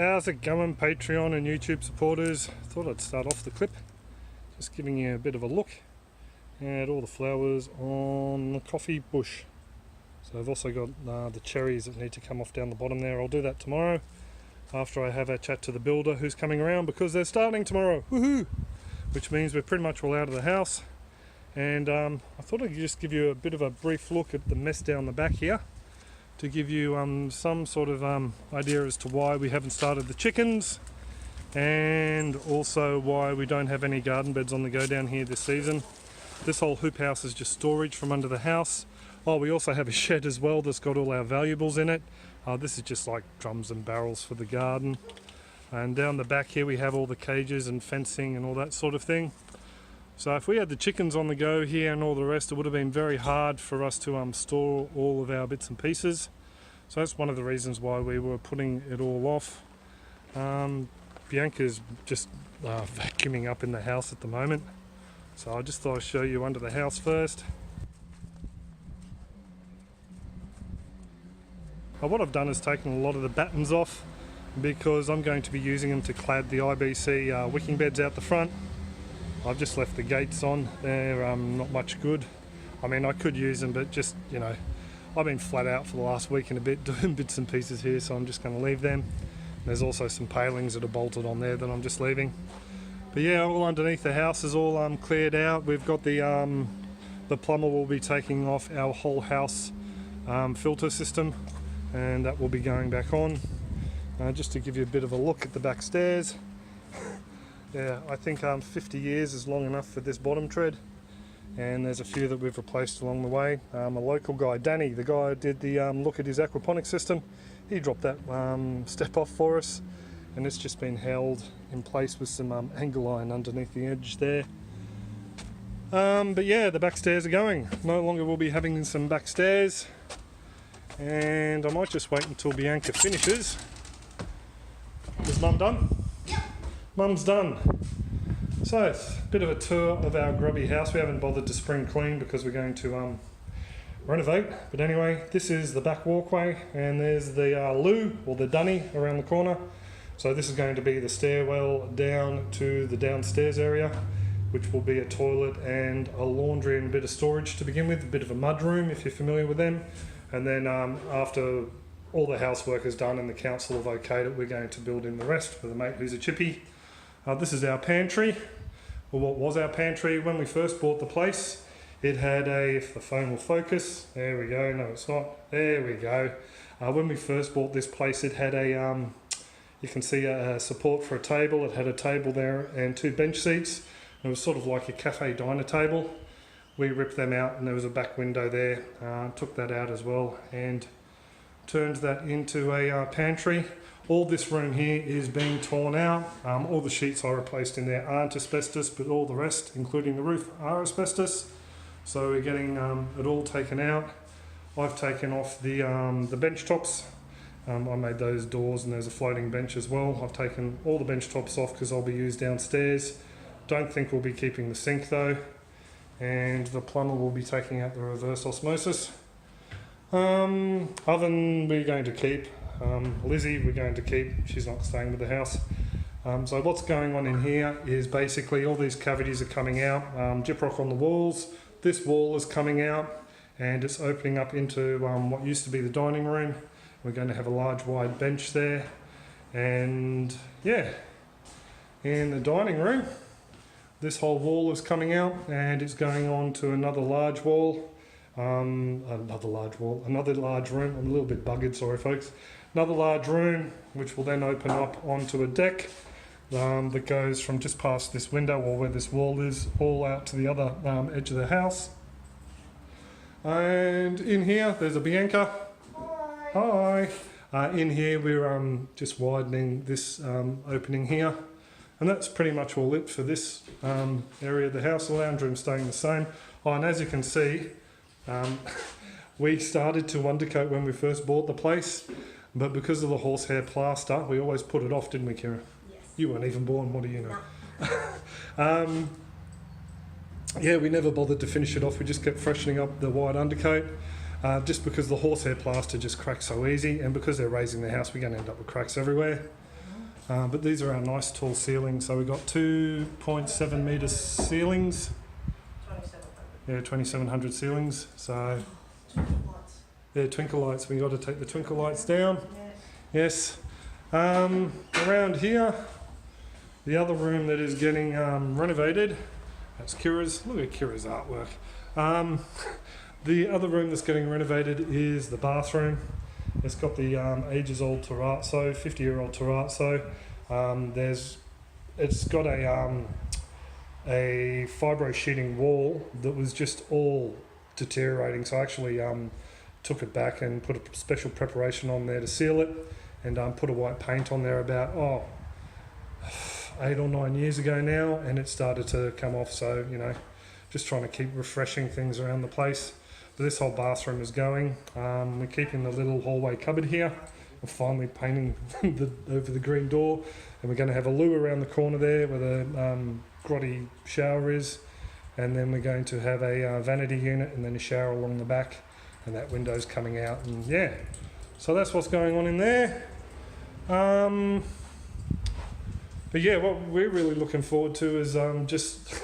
How's it going, Patreon and YouTube supporters? Thought I'd start off the clip just giving you a bit of a look at all the flowers on the coffee bush. So I've also got the cherries that need to come off down the bottom there. I'll do that tomorrow after I have a chat to the builder who's coming around, because they're starting tomorrow. Woohoo! Which means we're pretty much all out of the house. And I thought I'd just give you a bit of a brief look at the mess down the back here, to give you some sort of idea as to why we haven't started the chickens, and also why we don't have any garden beds on the go down here this season. This whole hoop house is just storage from under the house. Oh, we also have a shed as well that's got all our valuables in it. This is just like drums and barrels for the garden. And down the back here we have all the cages and fencing and all that sort of thing. So if we had the chickens on the go here and all the rest, it would have been very hard for us to store all of our bits and pieces. So that's one of the reasons why we were putting it all off. Bianca's just vacuuming up in the house at the moment. So I just thought I'd show you under the house first. What I've done is taken a lot of the battens off, because I'm going to be using them to clad the IBC wicking beds out the front. I've just left the gates on. They're not much good. I mean, I could use them, but just, you know, I've been flat out for the last week and a bit doing bits and pieces here, so I'm just going to leave them. There's also some palings that are bolted on there that I'm just leaving. But yeah, all underneath the house is all cleared out. We've got the plumber will be taking off our whole house filter system, and that will be going back on. Just to give you a bit of a look at the back stairs. Yeah, I think 50 years is long enough for this bottom tread, and there's a few that we've replaced along the way. A local guy, Danny, the guy who did the look at his aquaponics system, he dropped that step off for us, and it's just been held in place with some angle iron underneath the edge there. But yeah, the back stairs are going. No longer will be having some back stairs, and I might just wait until Bianca finishes. Is Mum done? Mum's done. So, it's a bit of a tour of our grubby house. We haven't bothered to spring clean because we're going to renovate. But anyway, this is the back walkway, and there's the loo, or the dunny, around the corner. So this is going to be the stairwell down to the downstairs area, which will be a toilet and a laundry and a bit of storage to begin with, a bit of a mud room if you're familiar with them. And then after all the housework is done and the council have okayed it, we're going to build in the rest with a mate who's a chippy. This is our pantry, or what was our pantry when we first bought the place. It had a, if the phone will focus, there we go, no it's not, there we go. When we first bought this place, it had a, you can see a support for a table. It had a table there and 2 bench seats. It was sort of like a cafe diner table. We ripped them out, and there was a back window there. Took that out as well and turned that into a pantry. All this room here is being torn out. All the sheets I replaced in there aren't asbestos, but all the rest, including the roof, are asbestos. So we're getting it all taken out. I've taken off the bench tops. I made those doors, and there's a floating bench as well. I've taken all the bench tops off because I'll be used downstairs. Don't think we'll be keeping the sink though. And the plumber will be taking out the reverse osmosis. Oven we're going to keep. Lizzie we're going to keep. She's not staying with the house. So what's going on in here is basically all these cavities are coming out. Gyprock on the walls. This wall is coming out, and it's opening up into what used to be the dining room. We're going to have a large wide bench there, and yeah, in the dining room this whole wall is coming out, and it's going on to another large wall. Another large room. I'm a little bit buggered, sorry folks. Another large room, which will then open up onto a deck that goes from just past this window, or where this wall is, all out to the other edge of the house. And in here there's a Bianca. Hi. In here we're just widening this opening here, and that's pretty much all it for this area of the house. The lounge room staying the same. Oh, and as you can see, we started to undercoat when we first bought the place, but because of the horsehair plaster, we always put it off, didn't we, Kira? Yes. You weren't even born, what do you know? No. Yeah, we never bothered to finish it off. We just kept freshening up the white undercoat. just because the horsehair plaster just cracks so easy, and because they're raising the house, we're going to end up with cracks everywhere. But these are our nice tall ceilings. So we've got 2.7 metre ceilings. 2,700. Yeah, 2,700 ceilings. So yeah, twinkle lights. We got to take the twinkle lights down. Yeah. Yes. Around here, the other room that is getting renovated. That's Kira's. Look at Kira's artwork. The other room that's getting renovated is the bathroom. It's got the ages-old terrazzo, 50-year-old terrazzo. It's got a fibro sheeting wall that was just all deteriorating. So I actually took it back and put a special preparation on there to seal it, and put a white paint on there about 8 or 9 years ago now, and it started to come off. So just trying to keep refreshing things around the place. But this whole bathroom is going. We're keeping the little hallway cupboard here. We're finally painting over the green door, and we're going to have a loo around the corner there where the grotty shower is, and then we're going to have a vanity unit and then a shower along the back, and that window's coming out. And yeah, so that's what's going on in there. But yeah, what we're really looking forward to is just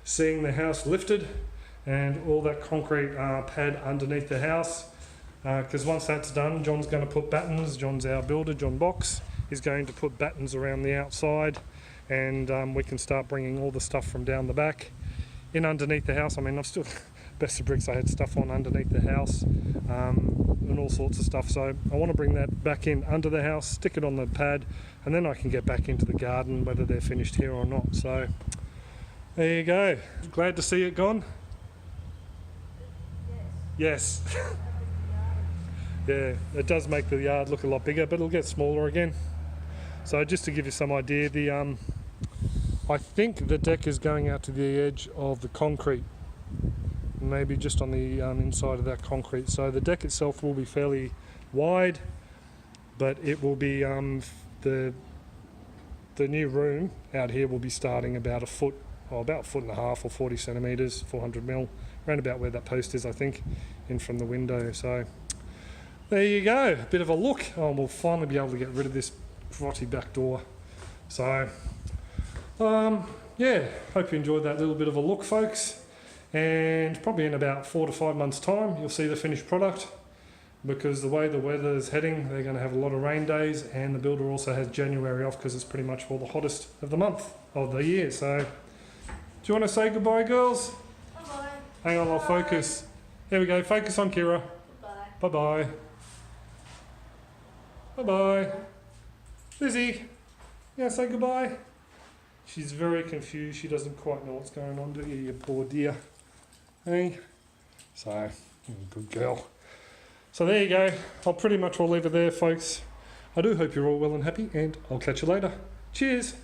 seeing the house lifted and all that concrete pad underneath the house, because once that's done, John's going to put battens. John's our builder, John Box, is going to put battens around the outside, and we can start bringing all the stuff from down the back in underneath the house. I mean, I've still best of bricks, I had stuff on underneath the house and all sorts of stuff, so I want to bring that back in under the house, stick it on the pad, and then I can get back into the garden whether they're finished here or not. So there you go. Glad to see it gone. Yes. Yeah, it does make the yard look a lot bigger, but it'll get smaller again. So just to give you some idea, I think the deck is going out to the edge of the concrete, maybe just on the inside of that concrete. So the deck itself will be fairly wide, but it will be the new room out here will be starting about a foot, or about a foot and a half, or 40 centimetres, 400 mil, around about where that post is, I think, in from the window. So there you go, a bit of a look. Oh, we'll finally be able to get rid of this grotty back door. So yeah, hope you enjoyed that little bit of a look, folks. And probably in about 4 to 5 months' time, you'll see the finished product, because the way the weather is heading, they're going to have a lot of rain days, and the builder also has January off because it's pretty much all the hottest of the month of the year. So do you want to say goodbye, girls? Bye-bye. Hang on, I'll focus. There we go, focus on Kira. Bye. Bye-bye. Bye-bye. Lizzie, yeah, say goodbye. She's very confused. She doesn't quite know what's going on, do you, you poor dear? Hey? So, good girl. So there you go. I'll pretty much all leave it there, folks. I do hope you're all well and happy, and I'll catch you later. Cheers.